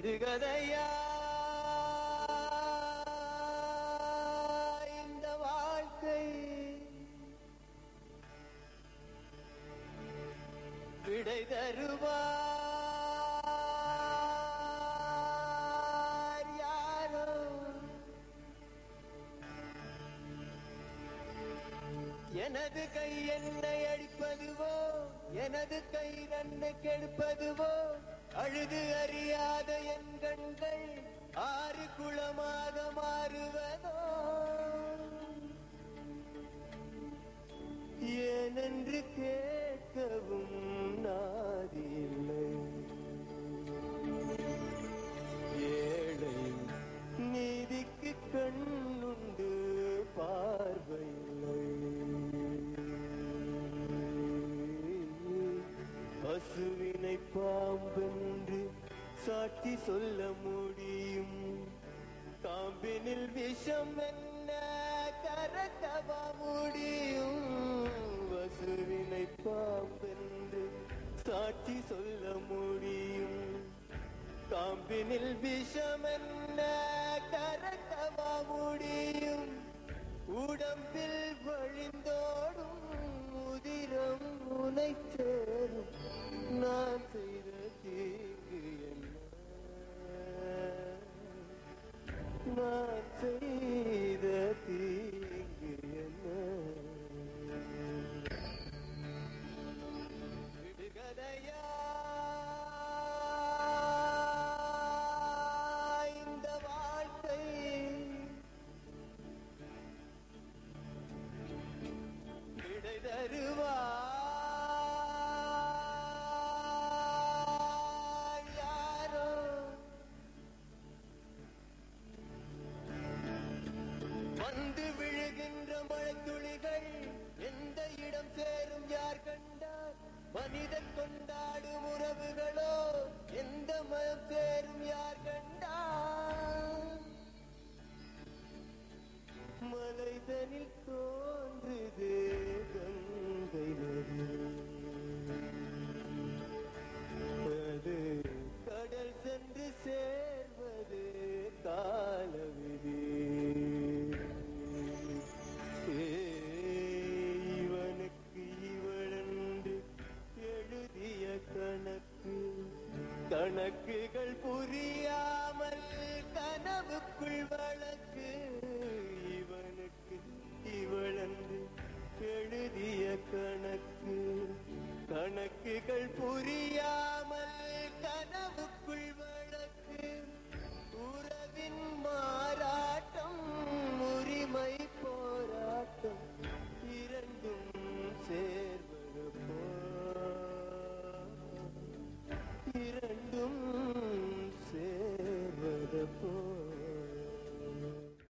விடுகதையா இந்த வாழ்க்கை, விடை தருவார் யாரோ. எனது கை என்னை அடிப்பதுவோ, எனது கை என்னை கெடுப்பதுவோ, அழுது அறியாத என் கண்கள் ஆறு குளமாக மாறுவதோ, ஏனென்று கேட்கவும் நாதில்லை. ஏழை நீதிக்கு கண்ணுண்டு பார்வையில்லை. பசுவினை பாம்பென்று சாட்சி சொல்ல முடியும், காம்பினில் விஷம் என்ன கரக்கவா முடியும். பசுவினை பாம்பென்று சாட்சி சொல்ல முடியும், காம்பினில் விஷம் என்ன கரக்கவா முடியும். உடம்பில் வழிந்தோடும் உதிரம் உனை சேரும், நான் செய்த தீங்கு என்ன, நான் செய்த தீங்கு என்ன. விடுகதையா இந்த வாழ்க்கை, விடை தருவார் யாரோ. வந்து விழுகின்ற மழைத்துளிகள் எந்த இடம் சேரும் யார் கண்டார். மனிதன் கொண்டாடும் உறவுகளோ எந்த மனம் சேரும் யார் கண்டார். மலைதனில் தோன்றுது கங்கை நதி, அது கடல் சென்று சேர்வது காலவிதி. இவனுக்கு இவளென்று எழுதிய கணக்கு, கணக்குகள் புரியாமல் கனவுக்குள் வழக்கு. இவனுக்கு இவளென்று எழுதிய கணக்கு, கணக்குகள் புரிய